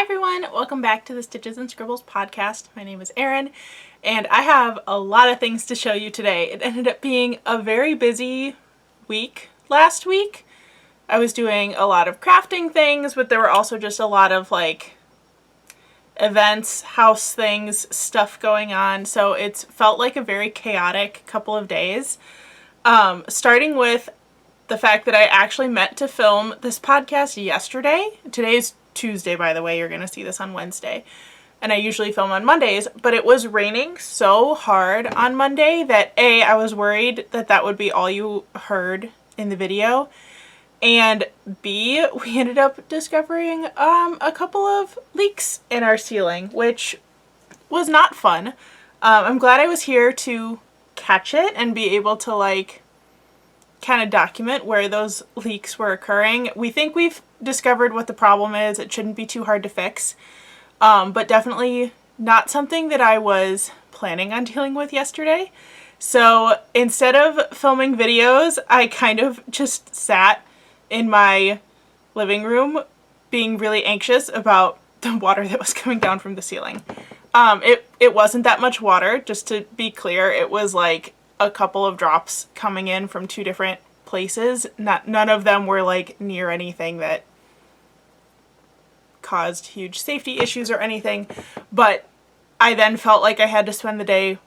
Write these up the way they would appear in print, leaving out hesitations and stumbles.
everyone, welcome back to the Stitches and Scribbles podcast. My name is Erin, and I have a lot of things to show you today. It ended up being a very busy week last week. I was doing a lot of crafting things, but there were also just a lot of events, house things, stuff going on, so it's felt like a very chaotic couple of days. Starting with the fact that I actually meant to film this podcast yesterday. Today's Tuesday, by the way. You're going to see this on Wednesday. And I usually film on Mondays, but it was raining so hard on Monday that A, I was worried that that would be all you heard in the video. And B, we ended up discovering a couple of leaks in our ceiling, which was not fun. I'm glad I was here to catch it and be able to kind of document where those leaks were occurring. We think we've discovered what the problem is. It shouldn't be too hard to fix, but definitely not something that I was planning on dealing with yesterday. So instead of filming videos, I kind of just sat in my living room being really anxious about the water that was coming down from the ceiling. It wasn't that much water, just to be clear. It was like a couple of drops coming in from two different places. None of them were near anything that caused huge safety issues or anything, but I then felt like I had to spend the day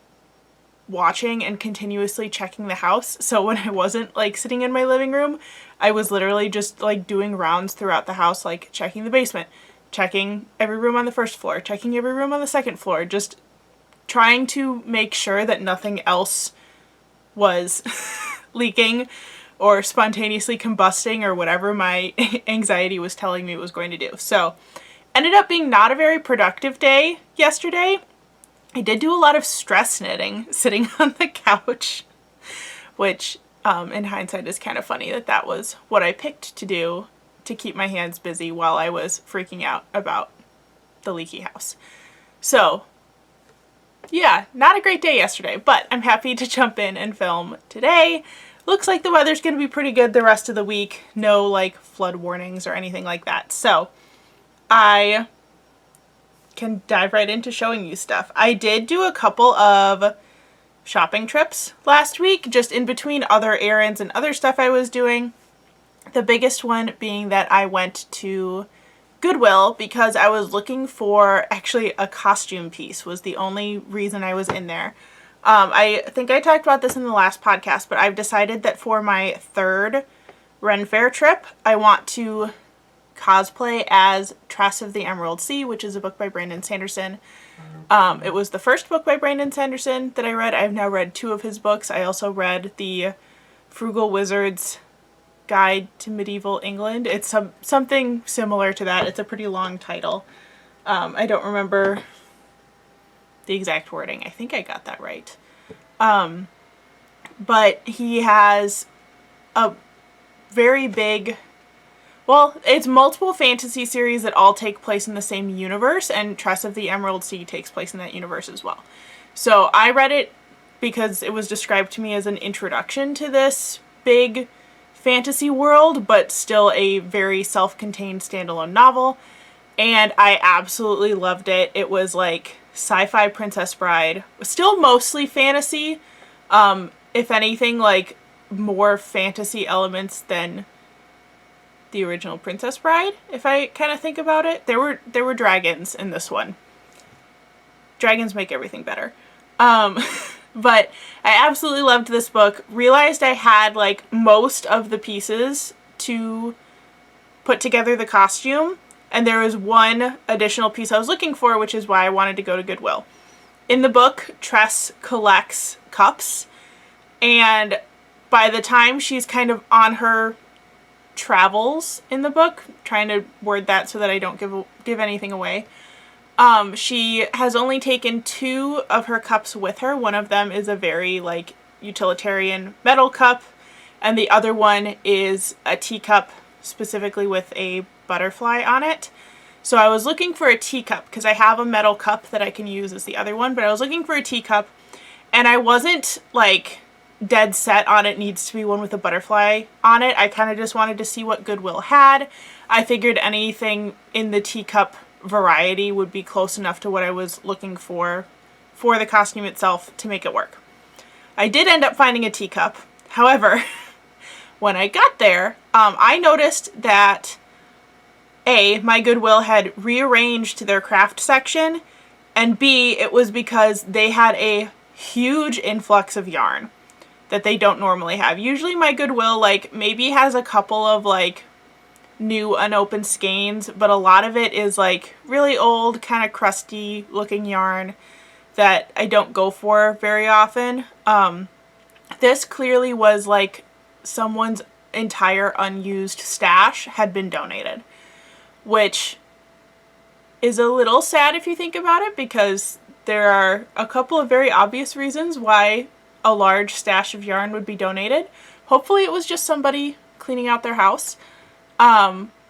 watching and continuously checking the house. So when I wasn't sitting in my living room, I was literally just doing rounds throughout the house, checking the basement, checking every room on the first floor, checking every room on the second floor, just trying to make sure that nothing else was leaking or spontaneously combusting or whatever my anxiety was telling me it was going to do. So ended up being not a very productive day yesterday. I did do a lot of stress knitting sitting on the couch, which in hindsight is kind of funny that that was what I picked to do to keep my hands busy while I was freaking out about the leaky house. So yeah, not a great day yesterday, but I'm happy to jump in and film today. Looks like the weather's going to be pretty good the rest of the week. No flood warnings or anything like that. So I can dive right into showing you stuff. I did do a couple of shopping trips last week, just in between other errands and other stuff I was doing. The biggest one being that I went to Goodwill because I was looking for actually a costume piece was the only reason I was in there. I think I talked about this in the last podcast, but I've decided that for my third Ren Fair trip, I want to cosplay as Tress of the Emerald Sea, which is a book by Brandon Sanderson. It was the first book by Brandon Sanderson that I read. I've now read 2 of his books. I also read the Frugal Wizard's Guide to Medieval England. It's something similar to that. It's a pretty long title. I don't remember the exact wording. I think I got that right. But he has a very big, it's multiple fantasy series that all take place in the same universe, and Tress of the Emerald Sea takes place in that universe as well. So I read it because it was described to me as an introduction to this big fantasy world, but still a very self-contained standalone novel, and I absolutely loved it. It was sci-fi Princess Bride, still mostly fantasy, if anything more fantasy elements than the original Princess Bride, if I kind of think about it. There were dragons in this one. Dragons make everything better. But I absolutely loved this book. Realized I had most of the pieces to put together the costume, and there was one additional piece I was looking for, which is why I wanted to go to Goodwill. In the book, Tress collects cups, and by the time she's kind of on her travels in the book, trying to word that so that I don't give anything away, she has only taken 2 of her cups with her. One of them is a very utilitarian metal cup, and the other one is a teacup specifically with a butterfly on it. So I was looking for a teacup because I have a metal cup that I can use as the other one, but I was looking for a teacup, and I wasn't dead set on it needs to be one with a butterfly on it. I kind of just wanted to see what Goodwill had. I figured anything in the teacup variety would be close enough to what I was looking for the costume itself to make it work. I did end up finding a teacup. However, when I got there, I noticed that A, my Goodwill had rearranged their craft section, and B, it was because they had a huge influx of yarn that they don't normally have. Usually my Goodwill, like, maybe has a couple of, like, new unopened skeins, but a lot of it is, like, really old, kind of crusty looking yarn that I don't go for very often. This clearly was, like, someone's entire unused stash had been donated, which is a little sad if you think about it, because there are a couple of very obvious reasons why a large stash of yarn would be donated. Hopefully it was just somebody cleaning out their house.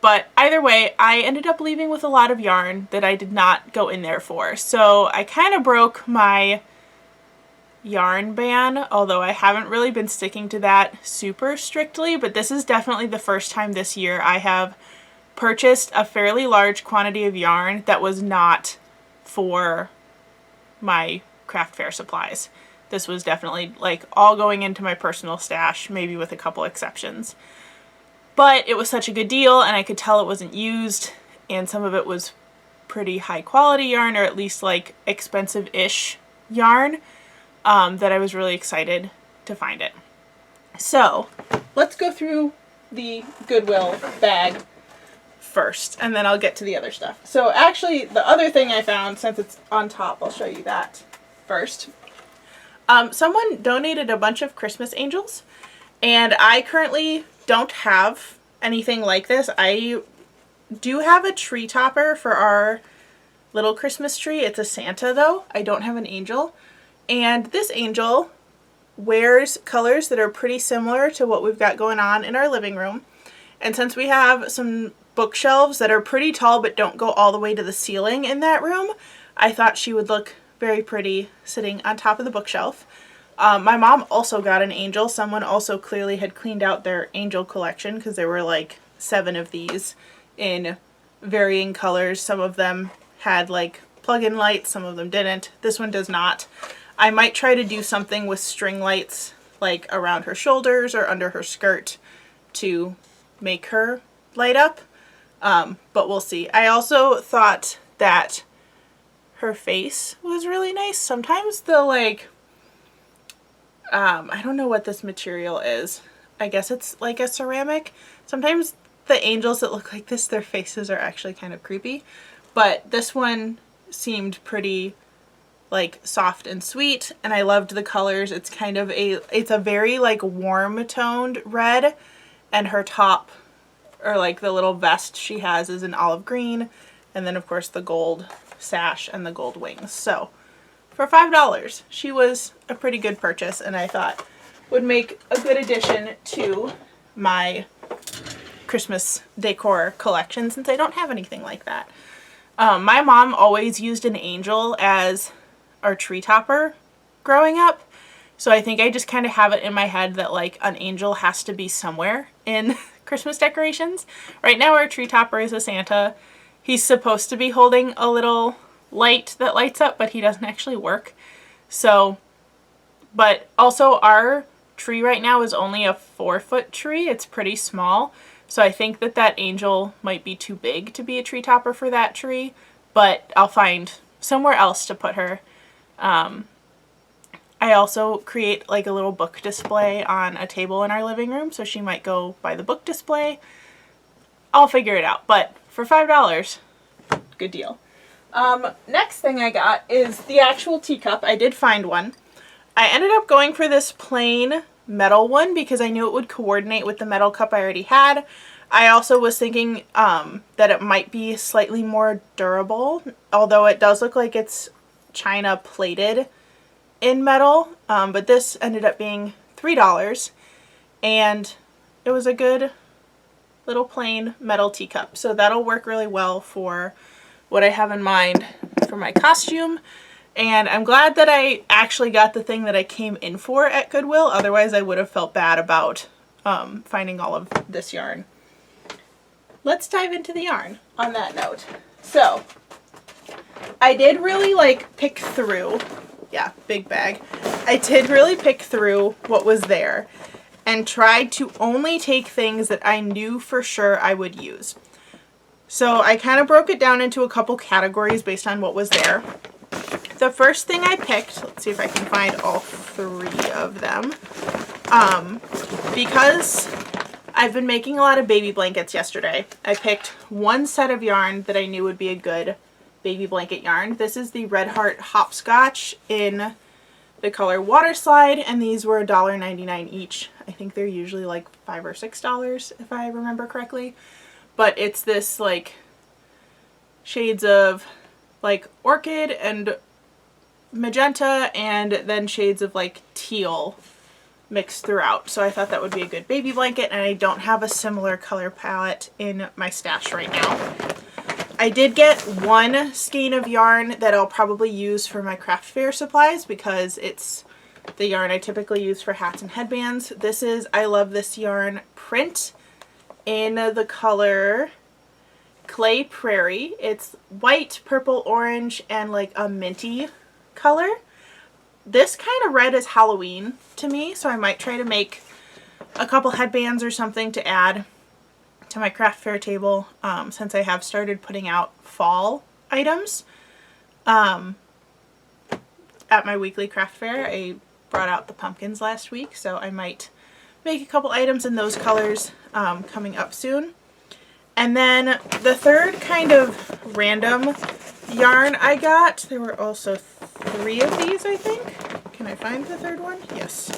But either way, I ended up leaving with a lot of yarn that I did not go in there for. So I kind of broke my yarn ban, although I haven't really been sticking to that super strictly, but this is definitely the first time this year I have purchased a fairly large quantity of yarn that was not for my craft fair supplies. This was definitely like all going into my personal stash, maybe with a couple exceptions. But it was such a good deal, and I could tell it wasn't used, and some of it was pretty high quality yarn, or at least like expensive-ish yarn, that I was really excited to find it. So let's go through the Goodwill bag first, and then I'll get to the other stuff. So actually, the other thing I found, since it's on top, I'll show you that first. Someone donated a bunch of Christmas angels, and I currently don't have anything like this. I do have a tree topper for our little Christmas tree. It's a Santa though. I don't have an angel. And this angel wears colors that are pretty similar to what we've got going on in our living room. And since we have some bookshelves that are pretty tall but don't go all the way to the ceiling in that room, I thought she would look very pretty sitting on top of the bookshelf. My mom also got an angel. Someone also clearly had cleaned out their angel collection, because there were like 7 of these in varying colors. Some of them had like plug-in lights, some of them didn't. This one does not. I might try to do something with string lights like around her shoulders or under her skirt to make her light up, but we'll see. I also thought that her face was really nice. Sometimes the like, I don't know what this material is. I guess it's like a ceramic. Sometimes the angels that look like this, their faces are actually kind of creepy. But this one seemed pretty like soft and sweet, and I loved the colors. It's kind of it's a very like warm toned red, and her top, or like the little vest she has, is an olive green, and then of course the gold sash and the gold wings. So for $5, she was a pretty good purchase, and I thought would make a good addition to my Christmas decor collection, since I don't have anything like that. My mom always used an angel as our tree topper growing up, so I think I just kind of have it in my head that like an angel has to be somewhere in Christmas decorations. Right now our tree topper is a Santa. He's supposed to be holding a little light that lights up, but he doesn't actually work. So, but also our tree right now is only a 4-foot tree. It's pretty small. So I think that that angel might be too big to be a tree topper for that tree, but I'll find somewhere else to put her. I also create like a little book display on a table in our living room, so she might go by the book display. I'll figure it out, but for $5, good deal. Next thing I got is the actual teacup. I did find one. I ended up going for this plain metal one because I knew it would coordinate with the metal cup I already had. I also was thinking that it might be slightly more durable, although it does look like it's china plated in metal, but this ended up being $3, and it was a good little plain metal teacup, so that'll work really well for what I have in mind for my costume. And I'm glad that I actually got the thing that I came in for at Goodwill, otherwise I would have felt bad about finding all of this yarn. Let's dive into the yarn on that note. So I did really like pick through, yeah, big bag. I did really pick through what was there and tried to only take things that I knew for sure I would use. So I kind of broke it down into a couple categories based on what was there. The first thing I picked, let's see if I can find all three of them, because I've been making a lot of baby blankets yesterday. I picked one set of yarn that I knew would be a good baby blanket yarn. This is the Red Heart Hopscotch in the color Water Slide, and these were $1.99 each. I think they're usually like $5 or $6 if I remember correctly. But it's this like shades of like orchid and magenta and then shades of like teal mixed throughout. So I thought that would be a good baby blanket, and I don't have a similar color palette in my stash right now. I did get one skein of yarn that I'll probably use for my craft fair supplies because it's the yarn I typically use for hats and headbands. This is I Love This Yarn print in the color Clay Prairie. It's white, purple, orange, and like a minty color. This kind of red is Halloween to me, so I might try to make a couple headbands or something to add to my craft fair table, since I have started putting out fall items. At my weekly craft fair, I brought out the pumpkins last week, so I might make a couple items in those colors coming up soon. And then the third kind of random yarn I got, there were also 3 of these, I think. Can I find the third one? Yes.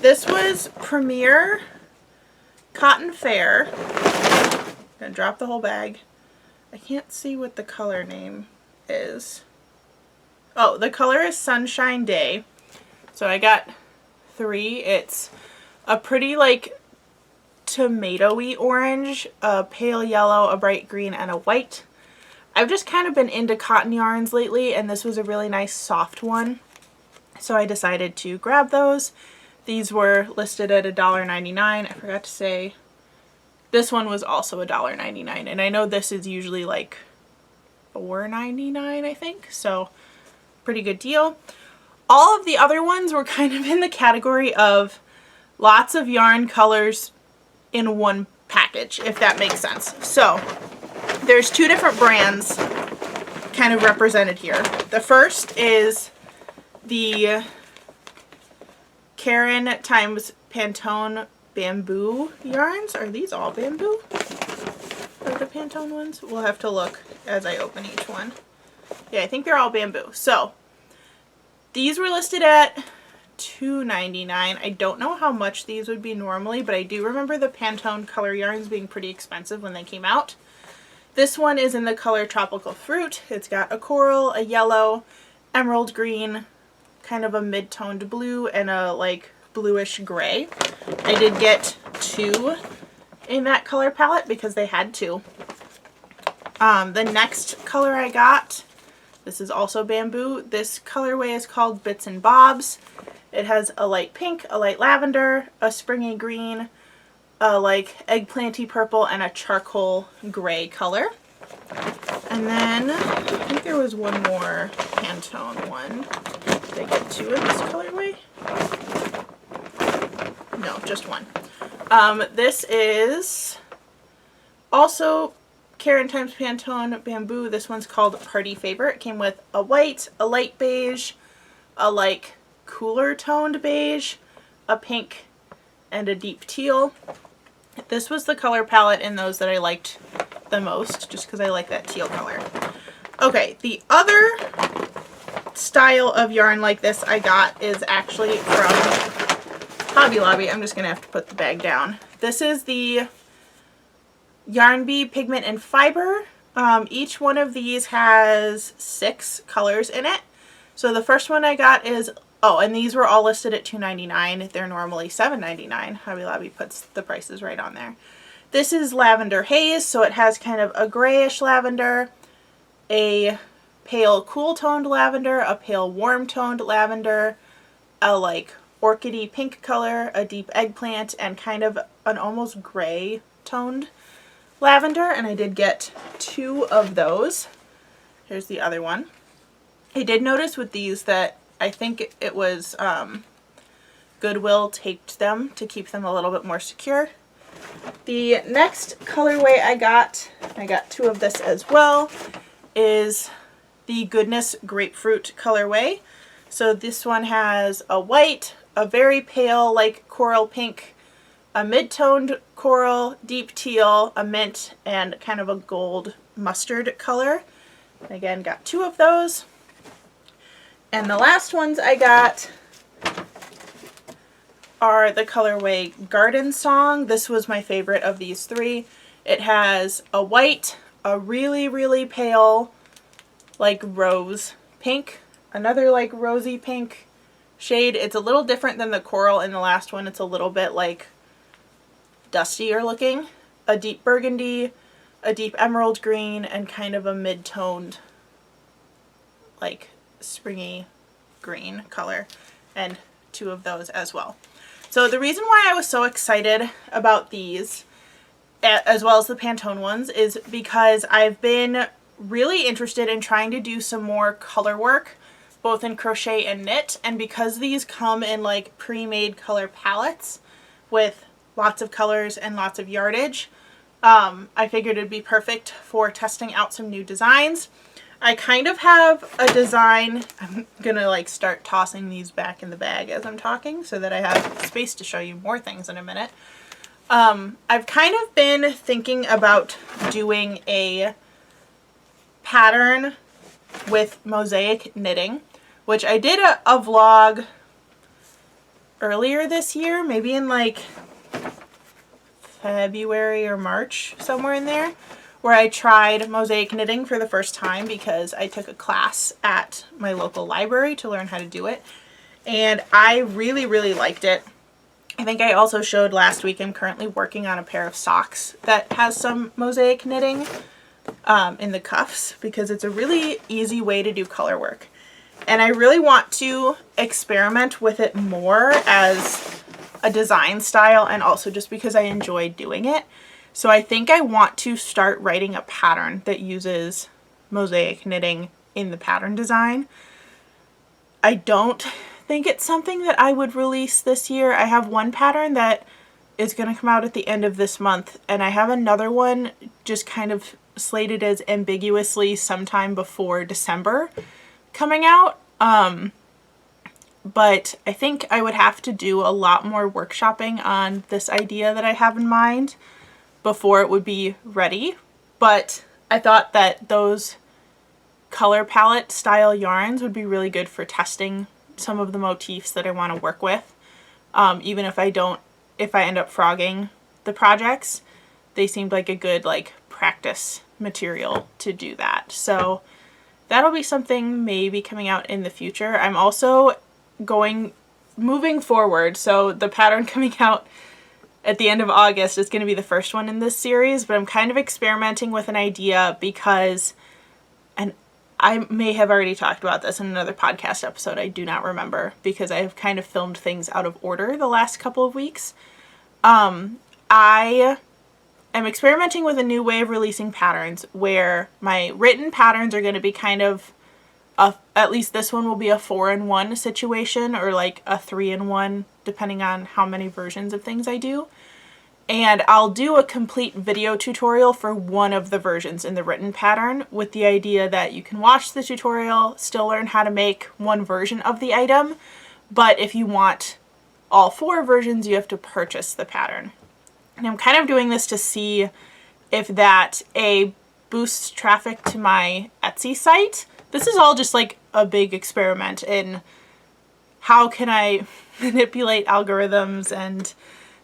This was Premier Cotton Fair. I'm gonna drop the whole bag. I can't see what the color name is. Oh, the color is Sunshine Day. So I got 3. It's a pretty like tomatoey orange, a pale yellow, a bright green, and a white. I've just kind of been into cotton yarns lately, and this was a really nice soft one. So I decided to grab those. These were listed at $1.99. I forgot to say this one was also $1.99, and I know this is usually like $4.99, I think, so pretty good deal. All of the other ones were kind of in the category of lots of yarn colors in one package, if that makes sense. So there's 2 different brands kind of represented here. The first is the Karen times Pantone bamboo yarns. Are these all bamboo? Are the Pantone ones? We'll have to look as I open each one. Yeah, I think they're all bamboo. So these were listed at $2.99. I don't know how much these would be normally, but I do remember the Pantone color yarns being pretty expensive when they came out. This one is in the color Tropical Fruit. It's got a coral, a yellow, emerald green, kind of a mid-toned blue, and a like bluish gray. I did get 2 in that color palette because they had 2. The next color I got, this is also bamboo. This colorway is called Bits and Bobs. It has a light pink, a light lavender, a springy green, a like eggplanty purple, and a charcoal gray color. And then I think there was one more Pantone one. Did I get 2 in this colorway? No, just 1. This is also Karen times Pantone bamboo. This one's called Party Favor. It came with a white, a light beige, a like cooler toned beige, a pink, and a deep teal. This was the color palette in those that I liked the most, just because I like that teal color. Okay, the other style of yarn like this I got is actually from Hobby Lobby. I'm just going to have to put the bag down. This is the Yarn Bee Pigment and Fiber. Each one of these has 6 colors in it. So the first one I got is, oh, and these were all listed at $2.99. They're normally $7.99. Hobby Lobby puts the prices right on there. This is Lavender Haze, so it has kind of a grayish lavender, a pale cool toned lavender, a pale warm toned lavender, a like orchidy pink color, a deep eggplant, and kind of an almost gray toned lavender. And I did get 2 of those. Here's the other one. I did notice with these that I think it was Goodwill taped them to keep them a little bit more secure. The next colorway I got two of this as well, is the Goodness Grapefruit colorway. So this one has a white, a very pale like coral pink, a mid-toned coral, deep teal, a mint, and kind of a gold mustard color. Again, got two of those. And the last ones I got are the colorway Garden Song. This was my favorite of these three. It has a white, a really, really pale, like rose pink, another like rosy pink shade. It's a little different than the coral in the last one. It's a little bit like dustier looking, a deep burgundy, a deep emerald green, and kind of a mid-toned like springy green color, and two of those as well. So the reason why I was so excited about these, as well as the Pantone ones, is because I've been really interested in trying to do some more color work, both in crochet and knit, and because these come in like pre-made color palettes with lots of colors and lots of yardage, I figured it'd be perfect for testing out some new designs. I kind of have a design. I'm gonna like start tossing these back in the bag as I'm talking so that I have space to show you more things in a minute. I've kind of been thinking about doing a pattern with mosaic knitting, which I did a vlog earlier this year, maybe in like February or March, somewhere in there, where I tried mosaic knitting for the first time because I took a class at my local library to learn how to do it, and I really, really liked it. I think I also showed last week I'm currently working on a pair of socks that has some mosaic knitting in the cuffs because it's a really easy way to do color work. And I really want to experiment with it more as a design style and also just because I enjoy doing it. So I think I want to start writing a pattern that uses mosaic knitting in the pattern design. I don't think it's something that I would release this year. I have one pattern that is going to come out at the end of this month, and I have another one just kind of slated as ambiguously sometime before December coming out. But I think I would have to do a lot more workshopping on this idea that I have in mind before it would be ready. But I thought that those color palette style yarns would be really good for testing some of the motifs that I want to work with. Even if I end up frogging the projects, they seemed like a good like practice material to do that. So that'll be something maybe coming out in the future. I'm also moving forward. So the pattern coming out at the end of August is going to be the first one in this series, but I'm kind of experimenting with an idea because, and I may have already talked about this in another podcast episode, I do not remember because I have kind of filmed things out of order the last couple of weeks. I am experimenting with a new way of releasing patterns where my written patterns are going to be kind of at least this one will be a 4-in-1 situation, or like a 3-in-1 depending on how many versions of things I do. And I'll do a complete video tutorial for one of the versions in the written pattern with the idea that you can watch the tutorial, still learn how to make one version of the item, but if you want all 4 versions, you have to purchase the pattern. And I'm kind of doing this to see if that boosts traffic to my Etsy site. This is all just like a big experiment in how can I manipulate algorithms and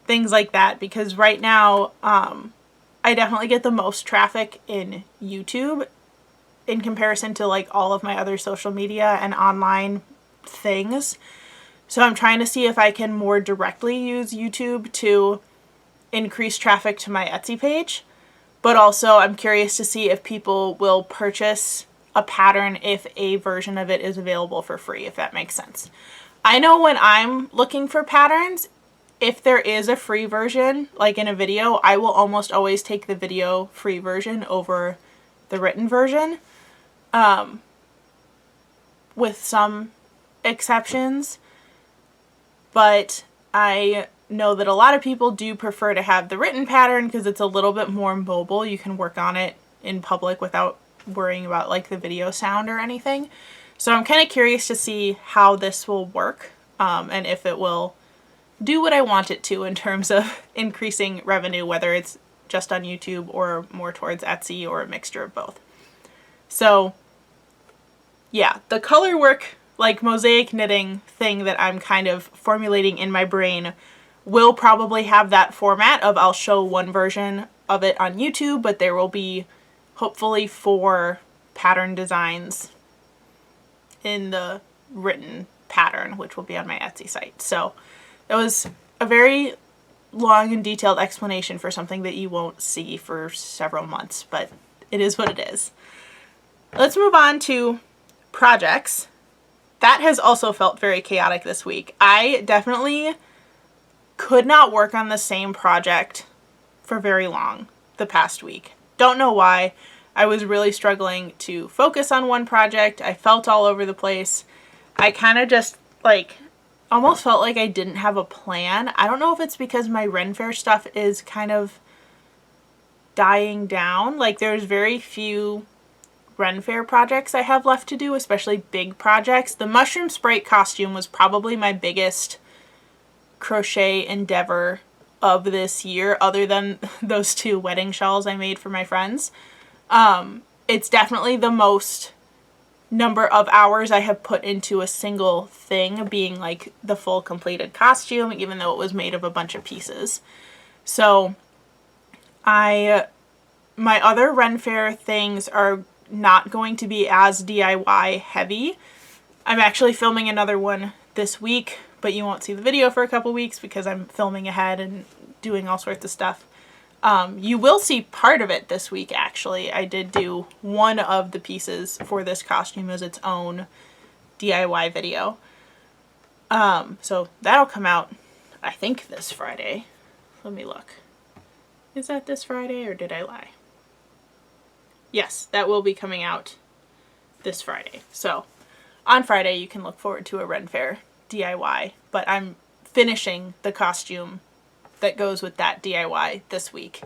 things like that, because right now I definitely get the most traffic in YouTube in comparison to like all of my other social media and online things. So I'm trying to see if I can more directly use YouTube to increase traffic to my Etsy page, but also I'm curious to see if people will purchase a pattern if a version of it is available for free, if that makes sense. I know when I'm looking for patterns, if there is a free version, like in a video, I will almost always take the video free version over the written version. with some exceptions. But I know that a lot of people do prefer to have the written pattern because it's a little bit more mobile. You can work on it in public without worrying about like the video sound or anything. So I'm kind of curious to see how this will work, and if it will do what I want it to in terms of increasing revenue, whether it's just on YouTube or more towards Etsy or a mixture of both. So yeah, the color work, like mosaic knitting thing that I'm kind of formulating in my brain will probably have that format of I'll show one version of it on YouTube, but there will be hopefully 4 pattern designs in the written pattern, which will be on my Etsy site. So that was a very long and detailed explanation for something that you won't see for several months, but it is what it is. Let's move on to projects. That has also felt very chaotic this week. I definitely could not work on the same project for very long the past week. Don't know why. I was really struggling to focus on one project. I felt all over the place. I kind of just like almost felt like I didn't have a plan. I don't know if it's because my Ren Fair stuff is kind of dying down. Like there's very few Ren Fair projects I have left to do, especially big projects. The Mushroom Sprite costume was probably my biggest crochet endeavor of this year, other than those 2 wedding shawls I made for my friends. It's definitely the most number of hours I have put into a single thing, being like the full completed costume, even though it was made of a bunch of pieces. So my other Ren Fair things are not going to be as DIY heavy. I'm actually filming another one this week, but you won't see the video for a couple weeks because I'm filming ahead and doing all sorts of stuff. You will see part of it this week, actually. I did do one of the pieces for this costume as its own DIY video. So that'll come out, I think, this Friday. Let me look. Is that this Friday or did I lie? Yes, that will be coming out this Friday. So on Friday you can look forward to a Ren Fair DIY, but I'm finishing the costume that goes with that DIY this week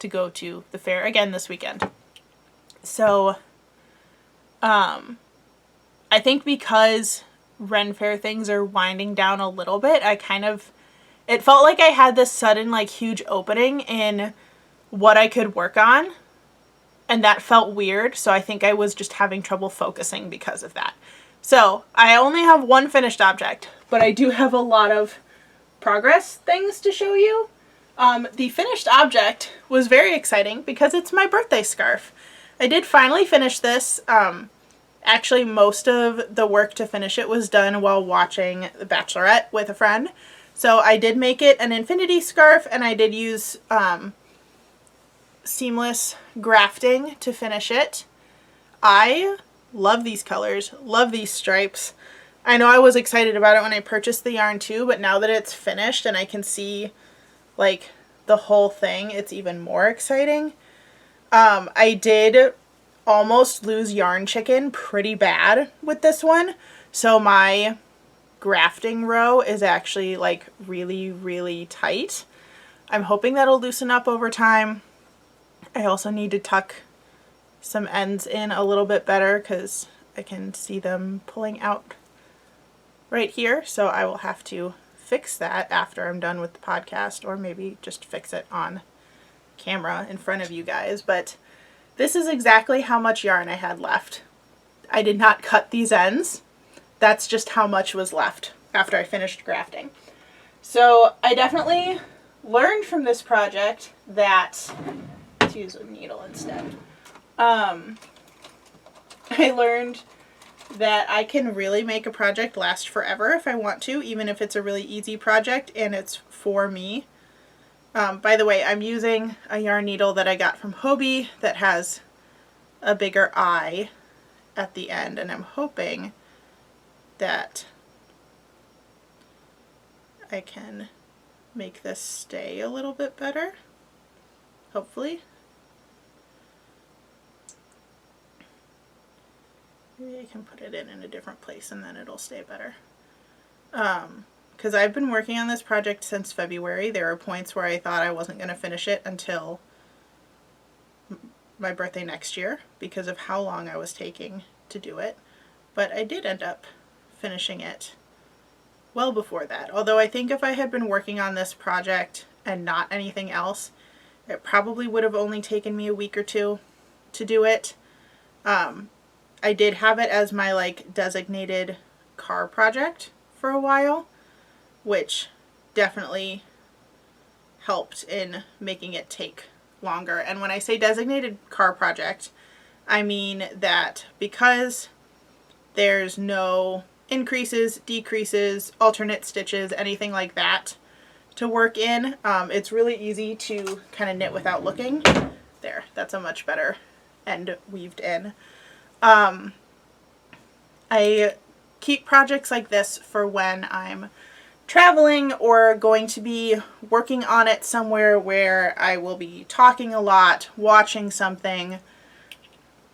to go to the fair again this weekend. So I think because Ren Fair things are winding down a little bit, it felt like I had this sudden like huge opening in what I could work on, and that felt weird. So I think I was just having trouble focusing because of that. So I only have one finished object, but I do have a lot of progress things to show you. The finished object was very exciting because it's my birthday scarf. I did finally finish this. Actually, most of the work to finish it was done while watching The Bachelorette with a friend. So I did make it an infinity scarf, and I did use seamless grafting to finish it. I love these colors, love these stripes. I know I was excited about it when I purchased the yarn too, but now that it's finished and I can see like the whole thing, it's even more exciting. I did almost lose yarn chicken pretty bad with this one, so my grafting row is actually like really, really tight. I'm hoping that'll loosen up over time. I also need to tuck some ends in a little bit better because I can see them pulling out right here, so I will have to fix that after I'm done with the podcast, or maybe just fix it on camera in front of you guys. But this is exactly how much yarn I had left. I did not cut these ends. That's just how much was left after I finished grafting. So I definitely learned from this project that, let's use a needle instead. I learned that I can really make a project last forever if I want to, even if it's a really easy project and it's for me. By the way, I'm using a yarn needle that I got from Hobbii that has a bigger eye at the end, and I'm hoping that I can make this stay a little bit better, hopefully. Maybe I can put it in a different place and then it'll stay better. Because I've been working on this project since February. There are points where I thought I wasn't going to finish it until my birthday next year because of how long I was taking to do it. But I did end up finishing it well before that. Although I think if I had been working on this project and not anything else, it probably would have only taken me a week or two to do it. I did have it as my like designated car project for a while, which definitely helped in making it take longer. And when I say designated car project, I mean that because there's no increases, decreases, alternate stitches, anything like that to work in, it's really easy to kind of knit without looking. There, that's a much better end weaved in. I keep projects like this for when I'm traveling or going to be working on it somewhere where I will be talking a lot, watching something.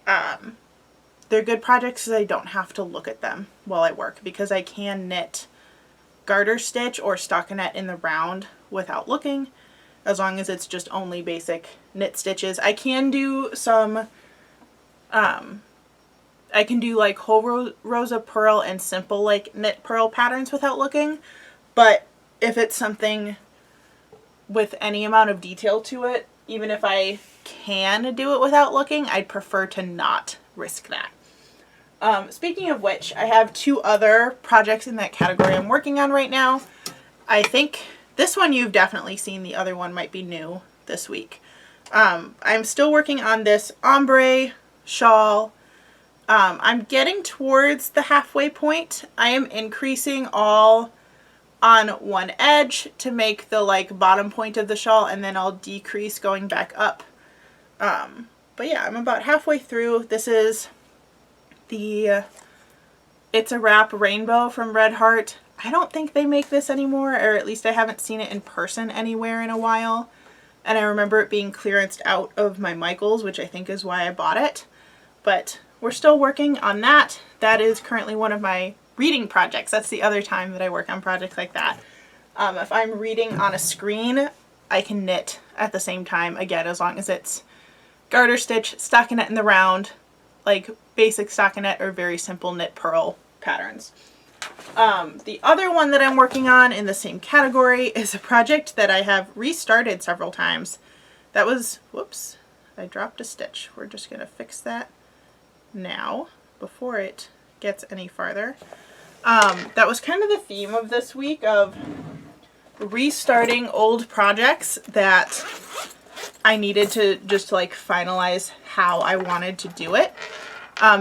They're good projects because I don't have to look at them while I work, because I can knit garter stitch or stockinette in the round without looking, as long as it's just only basic knit stitches. I can do some I can do like whole rows of purl and simple like knit purl patterns without looking, but if it's something with any amount of detail to it, even if I can do it without looking, I'd prefer to not risk that. Speaking of which, I have 2 other projects in that category I'm working on right now. I think this one you've definitely seen, the other one might be new this week. I'm still working on this ombre shawl. I'm getting towards the halfway point. I am increasing all on one edge to make the like bottom point of the shawl, and then I'll decrease going back up. But yeah, I'm about halfway through. This is the It's a Wrap Rainbow from Red Heart. I don't think they make this anymore, or at least I haven't seen it in person anywhere in a while. And I remember it being clearanced out of my Michaels, which I think is why I bought it. But we're still working on that. That is currently one of my reading projects. That's the other time that I work on projects like that. If I'm reading on a screen, I can knit at the same time, again, as long as it's garter stitch, stockinette in the round, like basic stockinette or very simple knit purl patterns. The other one that I'm working on in the same category is a project that I have restarted several times. That was, whoops, I dropped a stitch. We're just going to fix that now before it gets any farther. That was kind of the theme of this week, of restarting old projects that I needed to just like finalize how I wanted to do it.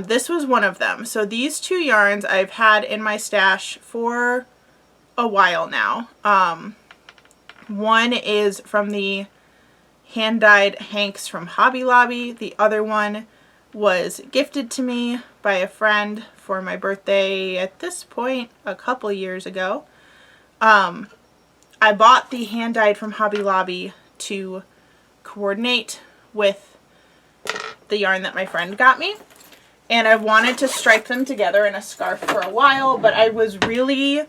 This was one of them. So these 2 yarns I've had in my stash for a while now. One is from the hand-dyed hanks from Hobby Lobby. The other one was gifted to me by a friend for my birthday at this point a couple years ago. I bought the hand-dyed from Hobby Lobby to coordinate with the yarn that my friend got me, and I wanted to stripe them together in a scarf for a while, but I was really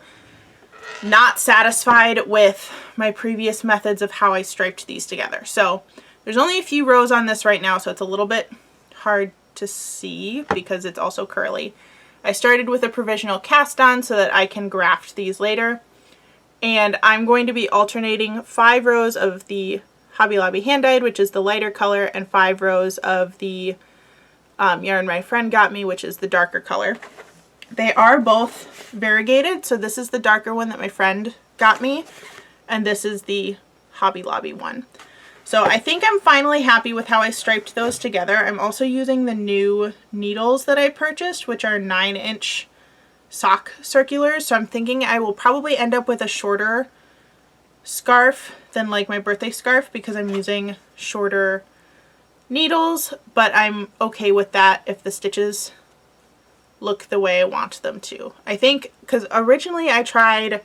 not satisfied with my previous methods of how I striped these together. So there's only a few rows on this right now, so it's a little bit hard to see because it's also curly. I started with a provisional cast on so that I can graft these later, and I'm going to be alternating 5 rows of the Hobby Lobby hand-dyed, which is the lighter color, and 5 rows of the yarn my friend got me, which is the darker color. They are both variegated, so this is the darker one that my friend got me, and this is the Hobby Lobby one. So I think I'm finally happy with how I striped those together. I'm also using the new needles that I purchased, which are 9-inch sock circulars, so I'm thinking I will probably end up with a shorter scarf than like my birthday scarf because I'm using shorter needles, but I'm okay with that if the stitches look the way I want them to. I think because originally I tried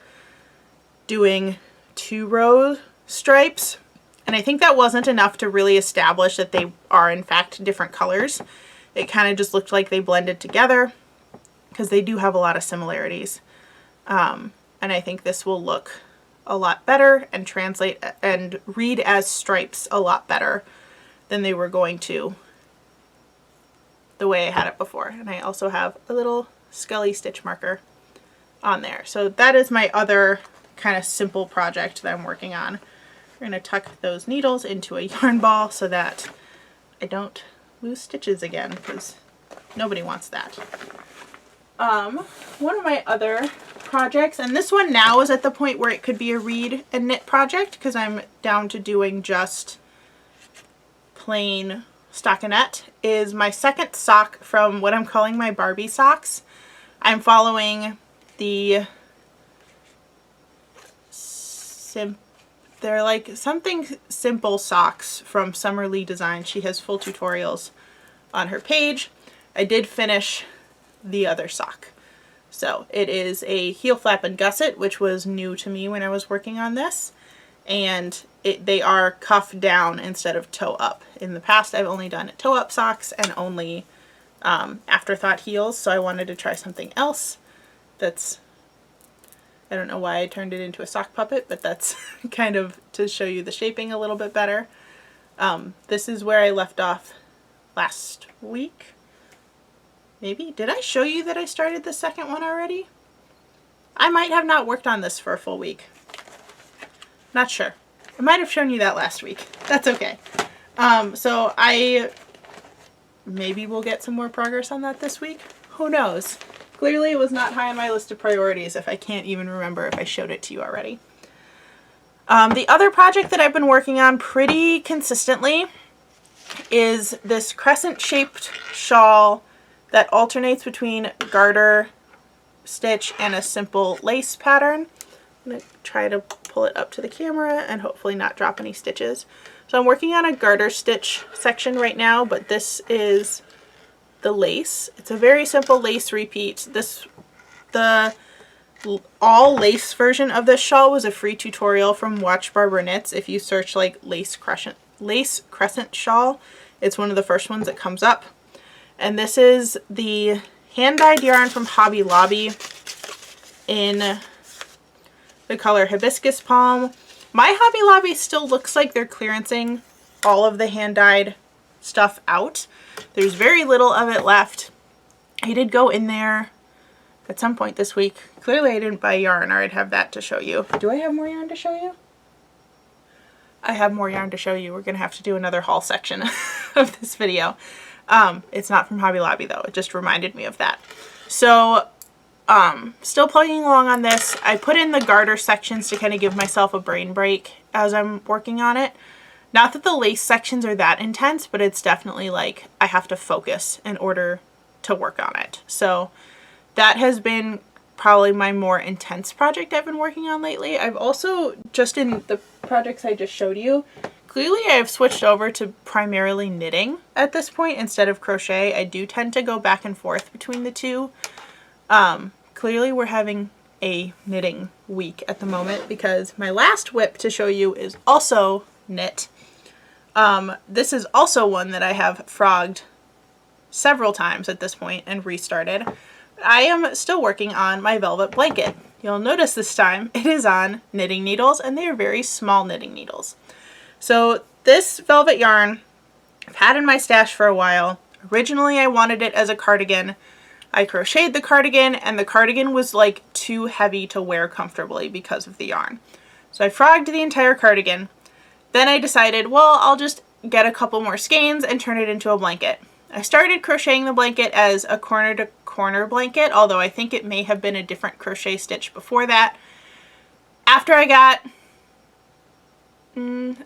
doing 2-row stripes, and I think that wasn't enough to really establish that they are in fact different colors. it kind of just looked like they blended together because they do have a lot of similarities. And I think this will look a lot better and translate and read as stripes a lot better than they were going to the way I had it before. And I also have a little Scully stitch marker on there. So that is my other kind of simple project that I'm working on. We're going to tuck those needles into a yarn ball so that I don't lose stitches again, because nobody wants that. One of my other projects, and this one now is at the point where it could be a read and knit project because I'm down to doing just plain stockinette, is my second sock from what I'm calling my Barbie socks. I'm following the they're like something simple socks from Summer Lee Design. She has full tutorials on her page. I did finish the other sock. So it is a heel flap and gusset, which was new to me when I was working on this. And they are cuff down instead of toe up. In the past, I've only done toe up socks and only afterthought heels. So I wanted to try something else that's, I don't know why I turned it into a sock puppet, but that's kind of to show you the shaping a little bit better. This is where I left off last week. Maybe? Did I show you that I started the second one already? I might have not worked on this for a full week. Not sure. I might have shown you that last week. That's okay. So I maybe we'll get some more progress on that this week. Who knows? Clearly it was not high on my list of priorities if I can't even remember if I showed it to you already. The other project that I've been working on pretty consistently is this crescent-shaped shawl that alternates between garter stitch and a simple lace pattern. I'm going to try to pull it up to the camera and hopefully not drop any stitches. So I'm working on a garter stitch section right now, but this is the lace. It's a very simple lace repeat. The all lace version of this shawl was a free tutorial from Watch Barbara Knits. If you search like lace crescent shawl, it's one of the first ones that comes up. And this is the hand-dyed yarn from Hobby Lobby in the color Hibiscus Palm. My Hobby Lobby still looks like they're clearancing all of the hand-dyed stuff out. There's very little of it left. I did go in there at some point this week. Clearly I didn't buy yarn or I'd have that to show you. Do I have more yarn to show you? I have more yarn to show you. We're going to have to do another haul section of this video. It's not from Hobby Lobby though. It just reminded me of that. So still plugging along on this. I put in the garter sections to kind of give myself a brain break as I'm working on it. Not that the lace sections are that intense, but it's definitely like I have to focus in order to work on it. So that has been probably my more intense project I've been working on lately. I've also, just in the projects I just showed you, clearly I've switched over to primarily knitting at this point instead of crochet. I do tend to go back and forth between the two. Clearly we're having a knitting week at the moment because my last whip to show you is also knit. This is also one that I have frogged several times at this point and restarted. I am still working on my velvet blanket. You'll notice this time it is on knitting needles, and they are very small knitting needles. So this velvet yarn I've had in my stash for a while. Originally I wanted it as a cardigan. I crocheted the cardigan and the cardigan was like too heavy to wear comfortably because of the yarn. So I frogged the entire cardigan. Then I decided, well, I'll just get a couple more skeins and turn it into a blanket. I started crocheting the blanket as a corner to corner blanket, although I think it may have been a different crochet stitch before that. After I got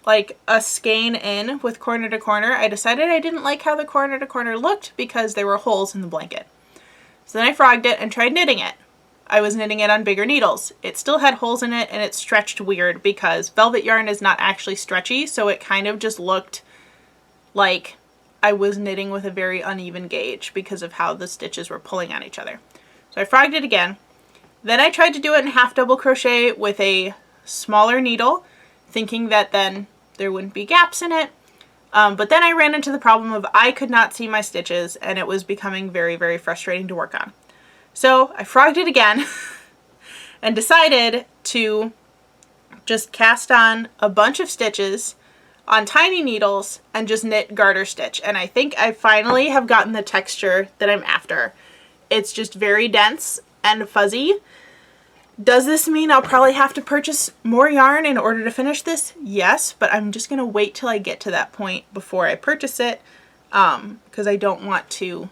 like a skein in with corner to corner, I decided I didn't like how the corner to corner looked because there were holes in the blanket. So then I frogged it and tried knitting it. I was knitting it on bigger needles. It still had holes in it and it stretched weird because velvet yarn is not actually stretchy, so it kind of just looked like I was knitting with a very uneven gauge because of how the stitches were pulling on each other. So I frogged it again. Then I tried to do it in half double crochet with a smaller needle, thinking that then there wouldn't be gaps in it. But then I ran into the problem of I could not see my stitches, and it was becoming very, very frustrating to work on. So I frogged it again and decided to just cast on a bunch of stitches on tiny needles and just knit garter stitch. And I think I finally have gotten the texture that I'm after. It's just very dense and fuzzy. Does this mean I'll probably have to purchase more yarn in order to finish this? Yes, but I'm just going to wait till I get to that point before I purchase it, because I don't want to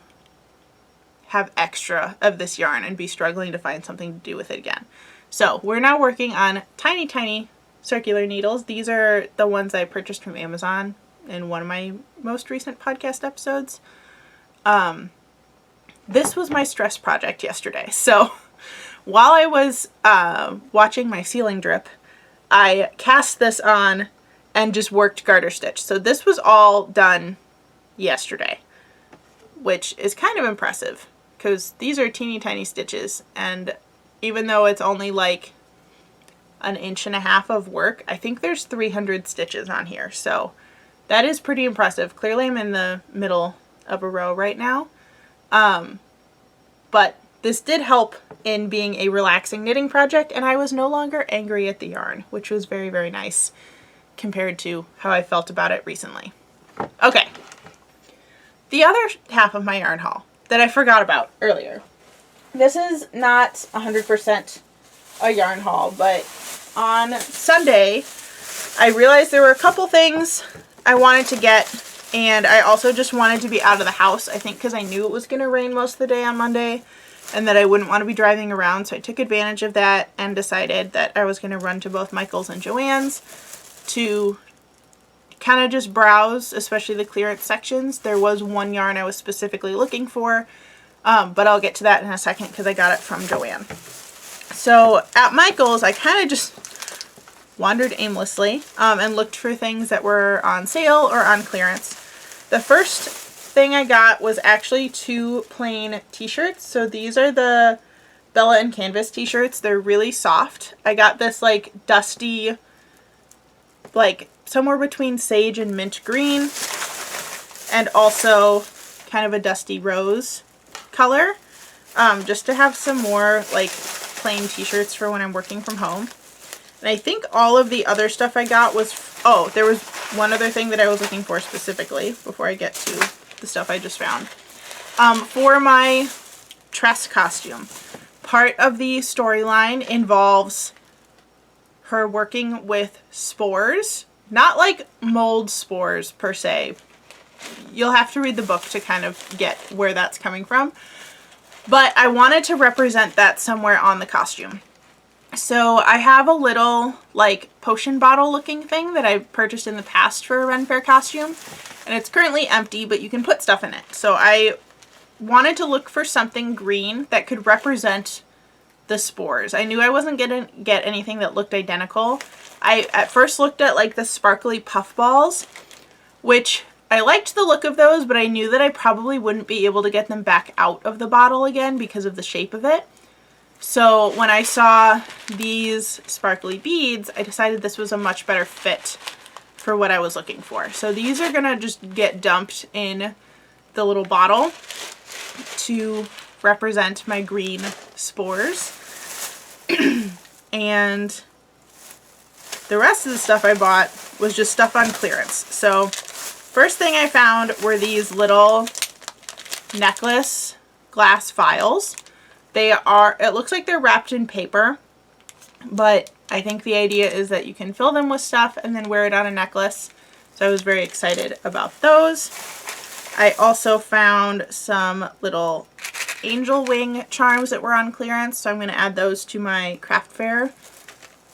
have extra of this yarn and be struggling to find something to do with it again. So we're now working on tiny, tiny circular needles. These are the ones I purchased from Amazon in one of my most recent podcast episodes. This was my stress project yesterday. So while I was watching my ceiling drip, I cast this on and just worked garter stitch. So this was all done yesterday, which is kind of impressive because these are teeny tiny stitches, and even though it's only like an 1.5 inches of work, I think there's 300 stitches on here. So that is pretty impressive. Clearly I'm in the middle of a row right now. But this did help in being a relaxing knitting project, and I was no longer angry at the yarn, which was very, very nice compared to how I felt about it recently. Okay. The other half of my yarn haul that I forgot about earlier. This is not 100% a yarn haul, but on Sunday, I realized there were a couple things I wanted to get, and I also just wanted to be out of the house, I think because I knew it was going to rain most of the day on Monday, and that I wouldn't want to be driving around, so I took advantage of that and decided that I was going to run to both Michael's and Joann's to kind of just browse, especially the clearance sections. There was one yarn I was specifically looking for, but I'll get to that in a second because I got it from Joann. So at Michael's, I kind of just wandered aimlessly and looked for things that were on sale or on clearance. The first thing I got was actually 2 plain t-shirts. So these are the Bella and Canvas t-shirts. They're really soft. I got this like dusty, like somewhere between sage and mint green, and also kind of a dusty rose color, just to have some more like plain t-shirts for when I'm working from home. And I think all of the other stuff I got was, oh, there was one other thing that I was looking for specifically before I get to the stuff I just found. For my Tress costume, part of the storyline involves her working with spores. Not like mold spores per se. You'll have to read the book to kind of get where that's coming from. But I wanted to represent that somewhere on the costume. So I have a little like potion bottle looking thing that I purchased in the past for a Ren Fair costume. And it's currently empty, but you can put stuff in it. So I wanted to look for something green that could represent the spores. I knew I wasn't going to get anything that looked identical. I at first looked at like the sparkly puff balls, which I liked the look of those, but I knew that I probably wouldn't be able to get them back out of the bottle again because of the shape of it. So when I saw these sparkly beads, I decided this was a much better fit for what I was looking for. So these are gonna just get dumped in the little bottle to represent my green spores. And the rest of the stuff I bought was just stuff on clearance. So first thing I found were these little necklace glass files. They are, it looks like they're wrapped in paper, but I think the idea is that you can fill them with stuff and then wear it on a necklace. So I was very excited about those. I also found some little angel wing charms that were on clearance, so I'm going to add those to my craft fair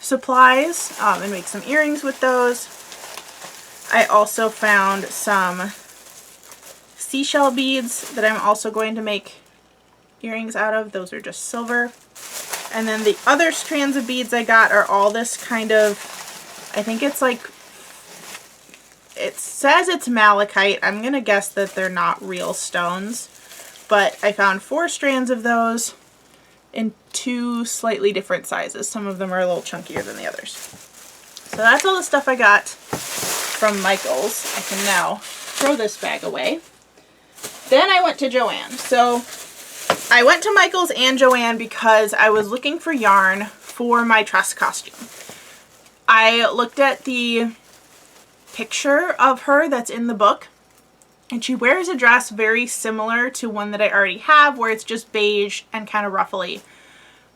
supplies and make some earrings with those. I also found some seashell beads that I'm also going to make earrings out of. Those are just silver. And then the other strands of beads I got are all this kind of, I think it's like, it says it's malachite. I'm going to guess that they're not real stones. But I found 4 strands of those in 2 slightly different sizes. Some of them are a little chunkier than the others. So that's all the stuff I got from Michael's. I can now throw this bag away. Then I went to Joann. So I went to Michael's and Joann because I was looking for yarn for my dress costume. I looked at the picture of her that's in the book, and she wears a dress very similar to one that I already have, where it's just beige and kind of ruffly.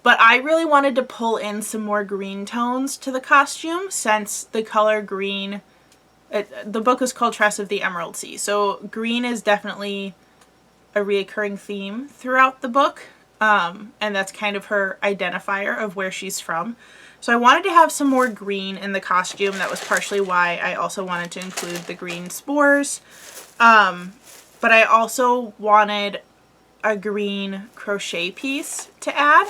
But I really wanted to pull in some more green tones to the costume, since the color green, the book is called Tress of the Emerald Sea, so green is definitely a reoccurring theme throughout the book, and that's kind of her identifier of where she's from. So I wanted to have some more green in the costume. That was partially why I also wanted to include the green spores, but I also wanted a green crochet piece to add.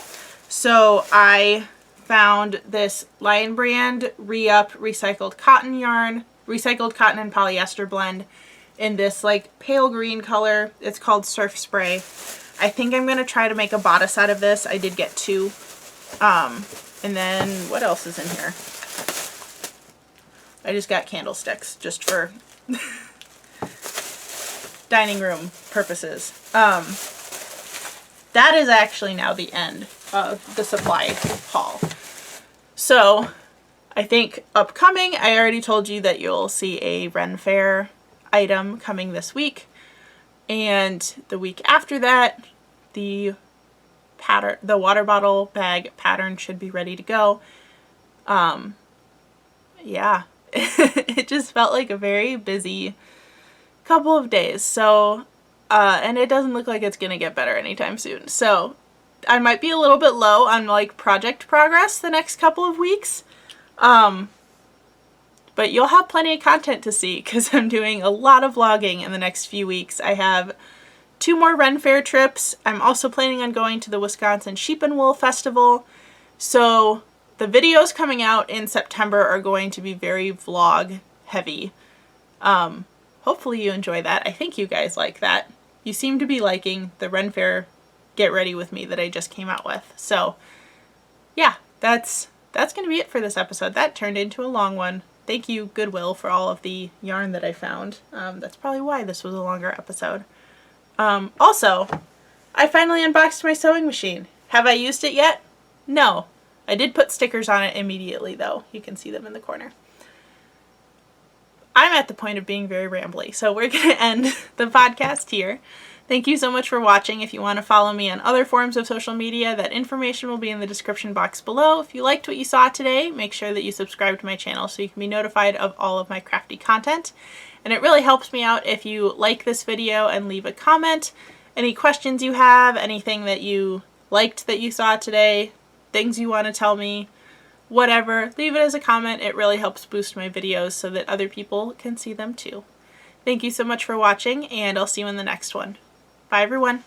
So I found this Lion Brand Re-Up recycled cotton yarn, recycled cotton and polyester blend in this like pale green color. It's called Surf Spray. I think I'm going to try to make a bodice out of this. I did get 2. And then what else is in here? I just got candlesticks just for dining room purposes. That is actually now the end of the supply haul. So I think upcoming, I already told you that you'll see a Ren Fair item coming this week, and the week after that the water bottle bag pattern should be ready to go. Yeah, it just felt like a very busy couple of days. So and it doesn't look like it's gonna get better anytime soon, so I might be a little bit low on like project progress the next couple of weeks, but you'll have plenty of content to see because I'm doing a lot of vlogging in the next few weeks. I have 2 more Ren Fair trips. I'm also planning on going to the Wisconsin Sheep and Wool Festival, so the videos coming out in September are going to be very vlog heavy. Hopefully you enjoy that. I think you guys like that. You seem to be liking the Ren Fair Get Ready With Me that I just came out with. So yeah, that's going to be it for this episode. That turned into a long one. Thank you, Goodwill, for all of the yarn that I found. That's probably why this was a longer episode. Also, I finally unboxed my sewing machine. Have I used it yet? No. I did put stickers on it immediately, though. You can see them in the corner. I'm at the point of being very rambly, so we're going to end the podcast here. Thank you so much for watching. If you want to follow me on other forms of social media, that information will be in the description box below. If you liked what you saw today, make sure that you subscribe to my channel so you can be notified of all of my crafty content. And it really helps me out if you like this video and leave a comment. Any questions you have, anything that you liked that you saw today, things you want to tell me, whatever, leave it as a comment. It really helps boost my videos so that other people can see them too. Thank you so much for watching, and I'll see you in the next one. Bye everyone.